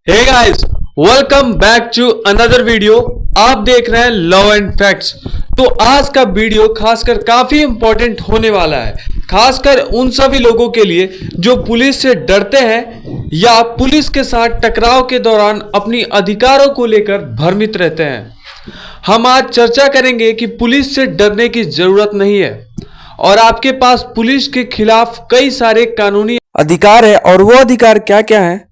Hey guys, welcome back to another video. आप देख रहे हैं लॉ एंड फैक्ट्स। तो आज का वीडियो खासकर काफी इंपॉर्टेंट होने वाला है, खासकर उन सभी लोगों के लिए जो पुलिस से डरते हैं या पुलिस के साथ टकराव के दौरान अपनी अधिकारों को लेकर भ्रमित रहते हैं। हम आज चर्चा करेंगे कि पुलिस से डरने की जरूरत नहीं है और आपके पास पुलिस के खिलाफ कई सारे कानूनी अधिकार है और वो अधिकार क्या क्या है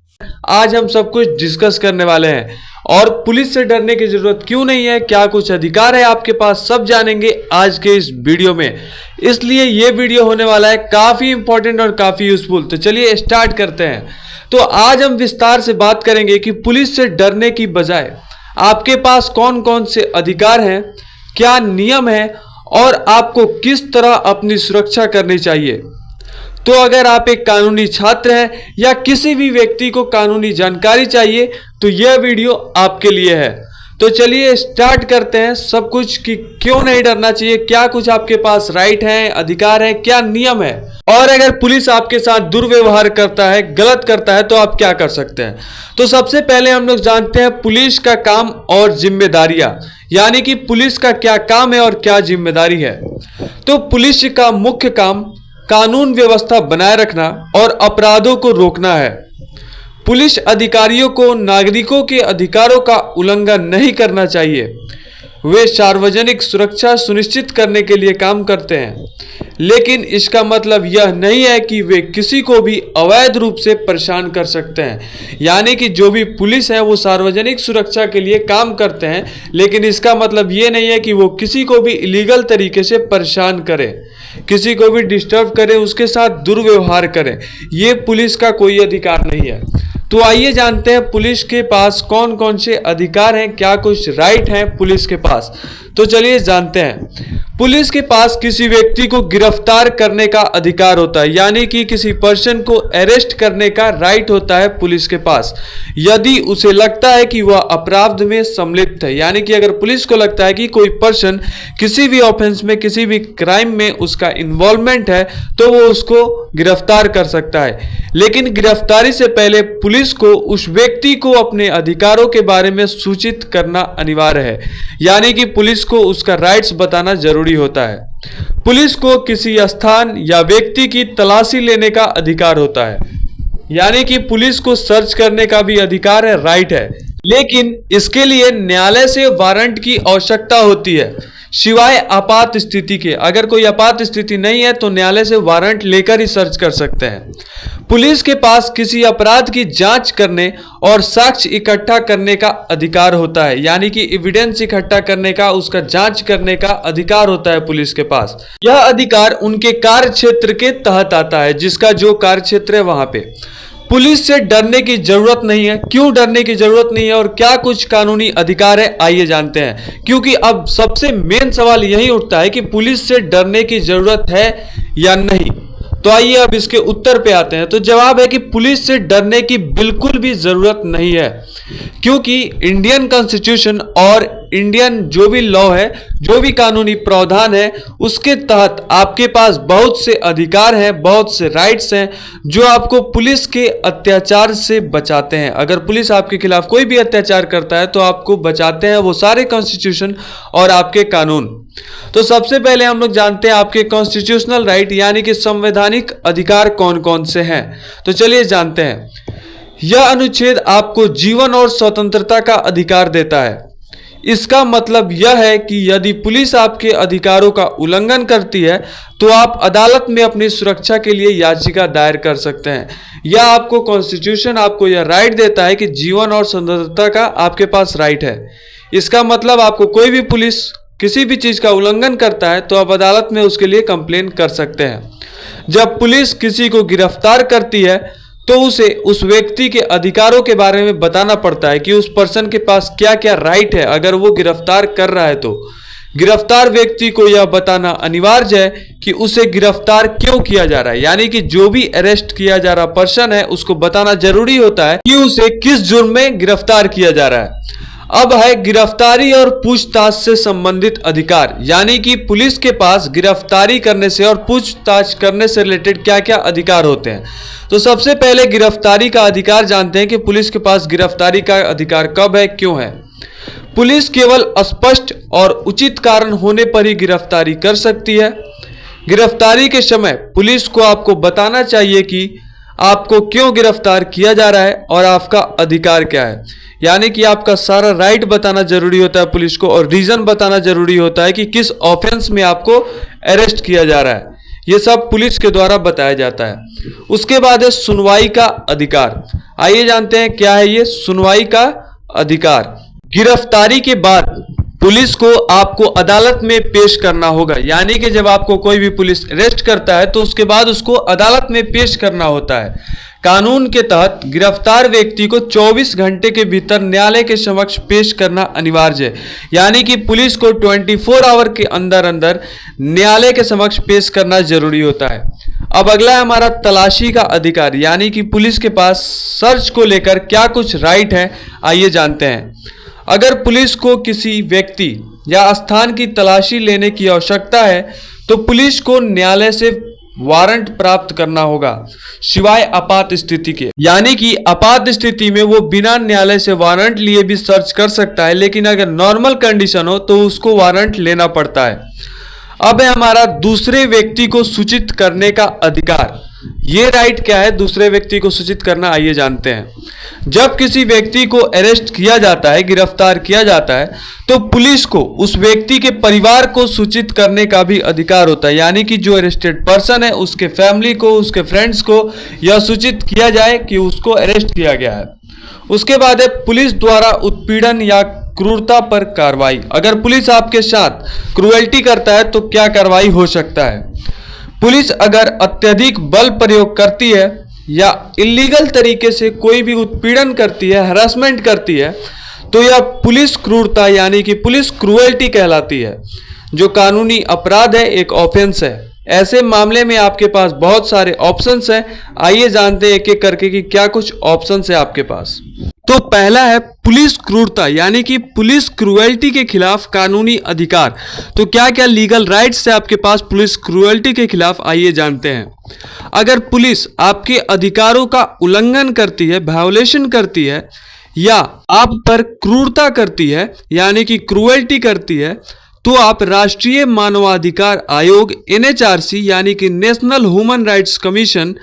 आज हम सब कुछ डिस्कस करने वाले हैं। और पुलिस से डरने की जरूरत क्यों नहीं है, क्या कुछ अधिकार है आपके पास, सब जानेंगे आज के इस वीडियो में। इसलिए ये वीडियो होने वाला है काफी इंपॉर्टेंट और काफी यूजफुल। तो चलिए स्टार्ट करते हैं। तो आज हम विस्तार से बात करेंगे कि पुलिस से डरने की बजाय आपके पास कौन कौन से अधिकार हैं, क्या नियम है और आपको किस तरह अपनी सुरक्षा करनी चाहिए। तो अगर आप एक कानूनी छात्र हैं या किसी भी व्यक्ति को कानूनी जानकारी चाहिए तो यह वीडियो आपके लिए है। तो चलिए स्टार्ट करते हैं सब कुछ कि क्यों नहीं डरना चाहिए, क्या कुछ आपके पास राइट है, अधिकार है, क्या नियम है, और अगर पुलिस आपके साथ दुर्व्यवहार करता है, गलत करता है तो आप क्या कर सकते हैं। तो सबसे पहले हम लोग जानते हैं पुलिस का काम और जिम्मेदारियां, यानी कि पुलिस का क्या काम है और क्या जिम्मेदारी है। तो पुलिस का मुख्य काम कानून व्यवस्था बनाए रखना और अपराधों को रोकना है। पुलिस अधिकारियों को नागरिकों के अधिकारों का उल्लंघन नहीं करना चाहिए। वे सार्वजनिक सुरक्षा सुनिश्चित करने के लिए काम करते हैं, लेकिन इसका मतलब यह नहीं है कि वे किसी को भी अवैध रूप से परेशान कर सकते हैं। यानी कि जो भी पुलिस है वो सार्वजनिक सुरक्षा के लिए काम करते हैं, लेकिन इसका मतलब ये नहीं है कि वो किसी को भी इलीगल तरीके से परेशान करें, किसी को भी डिस्टर्ब करें, उसके साथ दुर्व्यवहार करें। ये पुलिस का कोई अधिकार नहीं है। तो आइए जानते हैं पुलिस के पास कौन कौन से अधिकार हैं, क्या कुछ राइट हैं पुलिस के पास। तो चलिए जानते हैं। पुलिस के पास किसी व्यक्ति को गिरफ्तार करने का अधिकार होता है, यानी कि किसी पर्सन को अरेस्ट करने का राइट होता है पुलिस के पास, यदि उसे लगता है कि वह अपराध में सम्मिलित है। यानी कि अगर पुलिस को लगता है कि कोई पर्सन किसी भी ऑफेंस में, किसी भी क्राइम में उसका इन्वॉल्वमेंट है तो वो उसको गिरफ्तार कर सकता है। लेकिन गिरफ्तारी से पहले पुलिस को उस व्यक्ति को अपने अधिकारों के बारे में सूचित करना अनिवार्य है, यानी कि पुलिस को उसका राइट्स बताना जरूरी होता है। पुलिस को किसी स्थान या व्यक्ति की तलाशी लेने का अधिकार होता है, यानी कि पुलिस को सर्च करने का भी अधिकार है, राइट है। लेकिन इसके लिए न्यायालय से वारंट की आवश्यकता होती है, सिवाय आपात स्थिति के। अगर कोई आपात स्थिति नहीं है तो न्यायालय से वारंट लेकर ही सर्च कर सकते हैं। पुलिस के पास किसी अपराध की जांच करने और साक्ष्य इकट्ठा करने का अधिकार होता है, यानी कि एविडेंस इकट्ठा करने का, उसका जांच करने का अधिकार होता है पुलिस के पास। यह अधिकार उनके कार्य क्षेत्र के तहत आता है, जिसका जो कार्य क्षेत्र है वहां पे। पुलिस से डरने की जरूरत नहीं है। क्यों डरने की जरूरत नहीं है और क्या कुछ कानूनी अधिकार है, आइए जानते हैं। क्योंकि अब सबसे मेन सवाल यही उठता है कि पुलिस से डरने की जरूरत है या नहीं। तो आइए अब इसके उत्तर पे आते हैं। तो जवाब है कि पुलिस से डरने की बिल्कुल भी जरूरत नहीं है, क्योंकि इंडियन कॉन्स्टिट्यूशन और इंडियन जो भी लॉ है, जो भी कानूनी प्रावधान है, उसके तहत आपके पास बहुत से अधिकार हैं, बहुत से राइट्स हैं जो आपको पुलिस के अत्याचार से बचाते हैं। अगर पुलिस आपके खिलाफ कोई भी अत्याचार करता है तो आपको बचाते हैं वो सारे कॉन्स्टिट्यूशन और आपके कानून। तो सबसे पहले हम लोग जानते हैं आपके कॉन्स्टिट्यूशनल राइट, यानी कि संवैधानिक अधिकार कौन कौन से हैं। तो चलिए जानते हैं। यह अनुच्छेद आपको जीवन और स्वतंत्रता का अधिकार देता है। इसका मतलब यह है कि यदि पुलिस आपके अधिकारों का उल्लंघन करती है तो आप अदालत में अपनी सुरक्षा के लिए याचिका दायर कर सकते हैं। यह आपको कॉन्स्टिट्यूशन आपको यह राइट देता है कि जीवन और स्वतंत्रता का आपके पास राइट है। इसका मतलब आपको कोई भी पुलिस किसी भी चीज का उल्लंघन करता है तो आप अदालत में उसके लिए कंप्लेन कर सकते हैं। जब पुलिस किसी को गिरफ्तार करती है तो उसे उस व्यक्ति के अधिकारों के बारे में बताना पड़ता है कि उस पर्सन के पास क्या क्या राइट है। अगर वो गिरफ्तार कर रहा है तो गिरफ्तार व्यक्ति को यह बताना अनिवार्य है कि उसे गिरफ्तार क्यों किया जा रहा है, यानी कि जो भी अरेस्ट किया जा रहा पर्सन है उसको बताना जरूरी होता है कि उसे किस जुर्म में गिरफ्तार किया जा रहा है। अब है गिरफ्तारी और पूछताछ से संबंधित अधिकार, यानी कि पुलिस के पास गिरफ्तारी करने से और पूछताछ करने से रिलेटेड क्या क्या अधिकार होते हैं। तो सबसे पहले गिरफ्तारी का अधिकार जानते हैं कि पुलिस के पास गिरफ्तारी का अधिकार कब है, क्यों है। पुलिस केवल स्पष्ट और उचित कारण होने पर ही गिरफ्तारी कर सकती है। गिरफ्तारी के समय पुलिस को आपको बताना चाहिए कि आपको क्यों गिरफ्तार किया जा रहा है और आपका अधिकार क्या है, यानी कि आपका सारा राइट बताना जरूरी होता है पुलिस को, और रीजन बताना जरूरी होता है कि किस ऑफेंस में आपको अरेस्ट किया जा रहा है। ये सब पुलिस के द्वारा बताया जाता है। उसके बाद है सुनवाई का अधिकार। आइए जानते हैं क्या है ये सुनवाई का अधिकार। गिरफ्तारी के बाद पुलिस को आपको अदालत में पेश करना होगा, यानी कि जब आपको कोई भी पुलिस अरेस्ट करता है तो उसके बाद उसको अदालत में पेश करना होता है। कानून के तहत गिरफ्तार व्यक्ति को 24 घंटे के भीतर न्यायालय के समक्ष पेश करना अनिवार्य है, यानी कि पुलिस को 24 आवर के अंदर अंदर न्यायालय के समक्ष पेश करना जरूरी होता है। अब अगला है हमारा तलाशी का अधिकार, यानी कि पुलिस के पास सर्च को लेकर क्या कुछ राइट है, आइए जानते हैं। अगर पुलिस को किसी व्यक्ति या स्थान की तलाशी लेने की आवश्यकता है तो पुलिस को न्यायालय से वारंट प्राप्त करना होगा, सिवाय आपात स्थिति के, यानी कि आपात स्थिति में वो बिना न्यायालय से वारंट लिए भी सर्च कर सकता है, लेकिन अगर नॉर्मल कंडीशन हो तो उसको वारंट लेना पड़ता है। अब है हमारा दूसरे व्यक्ति को सूचित करने का अधिकार। ये राइट क्या है दूसरे व्यक्ति को सूचित करना, आइए जानते हैं। जब किसी व्यक्ति को अरेस्ट किया जाता है, गिरफ्तार किया जाता है, तो पुलिस को उस व्यक्ति के परिवार को सूचित करने का भी अधिकार होता है, यानी कि जो अरेस्टेड पर्सन है उसके फैमिली को, उसके फ्रेंड्स को यह सूचित किया जाए कि उसको अरेस्ट किया गया है। उसके बाद है पुलिस द्वारा उत्पीड़न या क्रूरता पर कार्रवाई। अगर पुलिस आपके साथ क्रूएल्टी करता है तो क्या कार्रवाई हो सकता है। पुलिस अगर अत्यधिक बल प्रयोग करती है या इलीगल तरीके से कोई भी उत्पीड़न करती है, हरासमेंट करती है, तो यह पुलिस क्रूरता यानी कि पुलिस क्रूएल्टी कहलाती है, जो कानूनी अपराध है, एक ऑफेंस है। ऐसे मामले में आपके पास बहुत सारे ऑप्शंस हैं, आइए जानते हैं एक एक करके कि क्या कुछ ऑप्शंस है आपके पास। तो पहला है पुलिस क्रूरता, यानी कि पुलिस क्रूएल्टी के खिलाफ कानूनी अधिकार। तो क्या क्या लीगल राइट्स है आपके पास पुलिस क्रूएल्टी के खिलाफ, आइए जानते हैं। अगर पुलिस आपके अधिकारों का उल्लंघन करती है, वायोलेशन करती है, या आप पर क्रूरता करती है यानी कि क्रूएल्टी करती है, तो आप राष्ट्रीय मानवाधिकार आयोग NHRC यानी कि नेशनल ह्यूमन राइट्स कमीशन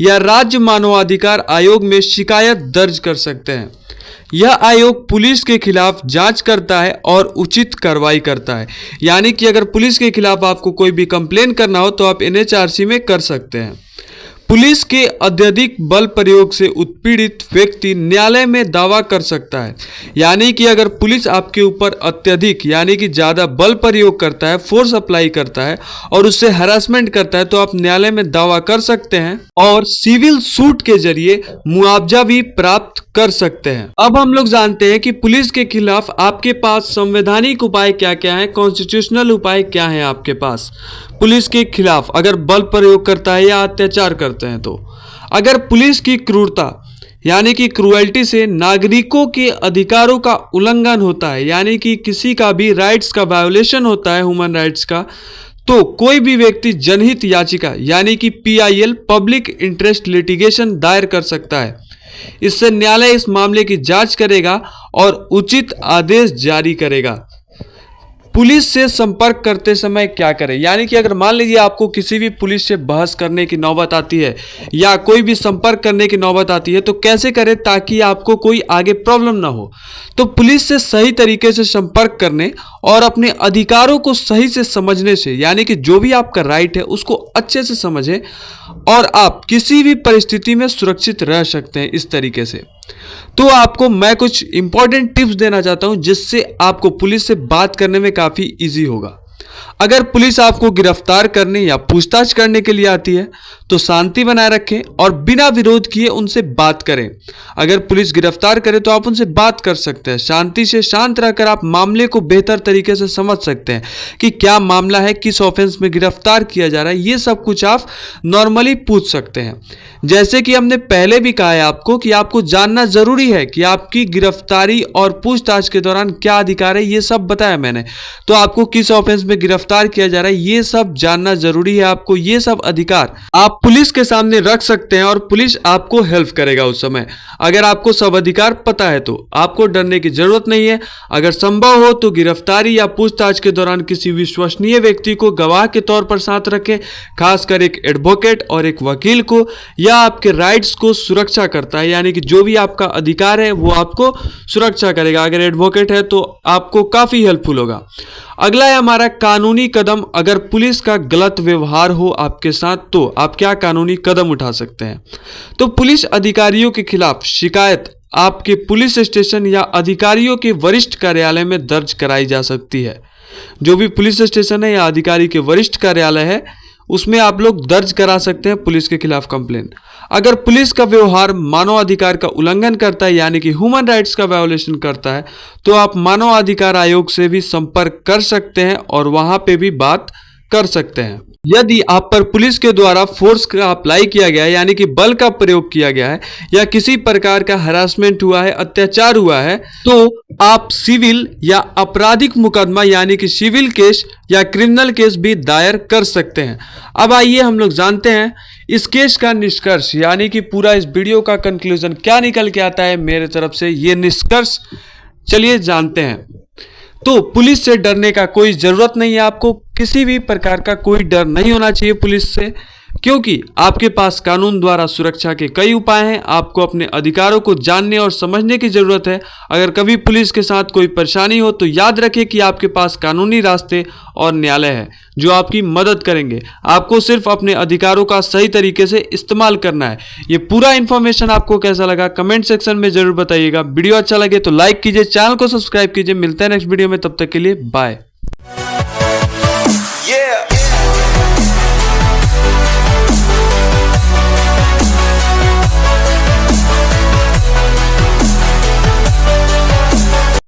या राज्य मानवाधिकार आयोग में शिकायत दर्ज कर सकते हैं। यह आयोग पुलिस के खिलाफ जांच करता है और उचित कार्रवाई करता है, यानी कि अगर पुलिस के खिलाफ आपको कोई भी कंप्लेन करना हो तो आप NHRC में कर सकते हैं। पुलिस के अत्यधिक बल प्रयोग से उत्पीड़ित व्यक्ति न्यायालय में दावा कर सकता है, यानी कि अगर पुलिस आपके ऊपर अत्यधिक यानी कि ज़्यादा बल प्रयोग करता है, फोर्स अप्लाई करता है और उससे हरासमेंट करता है, तो आप न्यायालय में दावा कर सकते हैं और सिविल सूट के जरिए मुआवजा भी प्राप्त कर सकते हैं। अब हम लोग जानते हैं कि पुलिस के खिलाफ आपके पास संवैधानिक उपाय क्या क्या है, कॉन्स्टिट्यूशनल उपाय क्या है आपके पास पुलिस के खिलाफ अगर बल प्रयोग करता है या अत्याचार करते हैं। तो अगर पुलिस की क्रूरता यानी कि क्रूएल्टी से नागरिकों के अधिकारों का उल्लंघन होता है, यानी कि किसी का भी राइट्स का वायोलेशन होता है, ह्यूमन राइट्स का, तो कोई भी व्यक्ति जनहित याचिका यानी कि PIL पब्लिक इंटरेस्ट लिटिगेशन दायर कर सकता है। इससे न्यायालय इस मामले की जांच करेगा और उचित आदेश जारी करेगा। पुलिस से संपर्क करते समय क्या करें, यानी कि अगर मान लीजिए आपको किसी भी पुलिस से बहस करने की नौबत आती है या कोई भी संपर्क करने की नौबत आती है, तो कैसे करें ताकि आपको कोई आगे प्रॉब्लम ना हो। तो पुलिस से सही तरीके से संपर्क करने और अपने अधिकारों को सही से समझने से, यानी कि जो भी आपका राइट है उसको अच्छे से समझें और आप किसी भी परिस्थिति में सुरक्षित रह सकते हैं इस तरीके से। तो आपको मैं कुछ इंपॉर्टेंट टिप्स देना चाहता हूं जिससे आपको पुलिस से बात करने में काफ़ी इजी होगा। अगर पुलिस आपको गिरफ्तार करने या पूछताछ करने के लिए आती है तो शांति बनाए रखें और बिना विरोध किए उनसे बात करें। अगर पुलिस गिरफ्तार करे तो आप उनसे बात कर सकते हैं। शांति से शांत रहकर आप मामले को बेहतर तरीके से समझ सकते हैं कि क्या मामला है, किस ऑफेंस में गिरफ्तार किया जा रहा है, ये सब कुछ आप नॉर्मली पूछ सकते हैं। जैसे कि हमने पहले भी कहा है आपको कि आपको जानना जरूरी है कि आपकी गिरफ्तारी और पूछताछ के दौरान क्या अधिकार है, ये सब बताया मैंने। तो आपको किस ऑफेंस में गिरफ्तार किया जा रहा है ये सब जानना जरूरी है। आपको ये सब अधिकार आप पुलिस के सामने रख सकते हैं और पुलिस आपको हेल्प करेगा उस समय। अगर आपको सब अधिकार पता है तो आपको डरने की जरूरत नहीं है। अगर संभव हो तो गिरफ्तारी या पूछताछ के दौरान किसी विश्वसनीय व्यक्ति को गवाह के तौर पर साथ रखें, खासकर एक एडवोकेट और एक वकील को। या आपके राइट्स को सुरक्षा करता है, यानी कि जो भी आपका अधिकार है वो आपको सुरक्षा करेगा। अगर एडवोकेट है तो आपको काफी हेल्पफुल होगा। अगला है हमारा कानूनी कदम। अगर पुलिस का गलत व्यवहार हो आपके साथ तो आप क्या कानूनी कदम उठा सकते हैं। तो पुलिस अधिकारियों के खिलाफ शिकायत आपके पुलिस स्टेशन या अधिकारियों के वरिष्ठ कार्यालय में दर्ज कराई जा सकती है। जो भी पुलिस स्टेशन है या अधिकारी के वरिष्ठ कार्यालय है उसमें आप लोग दर्ज करा सकते हैं पुलिस के खिलाफ कंप्लेन। अगर पुलिस का व्यवहार मानवाधिकार का उल्लंघन करता है, यानी कि ह्यूमन राइट्स का वायोलेशन करता है, तो आप मानवाधिकार आयोग से भी संपर्क कर सकते हैं और वहां पे भी बात कर सकते हैं। यदि आप पर पुलिस के द्वारा फोर्स का अप्लाई किया गया है, यानी कि बल का प्रयोग किया गया है, या किसी प्रकार का हरासमेंट हुआ है, अत्याचार हुआ है, तो आप सिविल या आपराधिक मुकदमा यानी कि सिविल केस या क्रिमिनल केस भी दायर कर सकते हैं। अब आइए हम लोग जानते हैं इस केस का निष्कर्ष, यानी कि पूरा इस वीडियो का कंक्लूजन क्या निकल के आता है मेरे तरफ से ये निष्कर्ष चलिए जानते हैं। तो पुलिस से डरने का कोई जरूरत नहीं है। आपको किसी भी प्रकार का कोई डर नहीं होना चाहिए पुलिस से, क्योंकि आपके पास कानून द्वारा सुरक्षा के कई उपाय हैं। आपको अपने अधिकारों को जानने और समझने की जरूरत है। अगर कभी पुलिस के साथ कोई परेशानी हो तो याद रखें कि आपके पास कानूनी रास्ते और न्यायालय है जो आपकी मदद करेंगे। आपको सिर्फ अपने अधिकारों का सही तरीके से इस्तेमाल करना है। ये पूरा इंफॉर्मेशन आपको कैसा लगा कमेंट सेक्शन में जरूर बताइएगा। वीडियो अच्छा लगे तो लाइक कीजिए, चैनल को सब्सक्राइब कीजिए। मिलते हैं नेक्स्ट वीडियो में, तब तक के लिए बाय।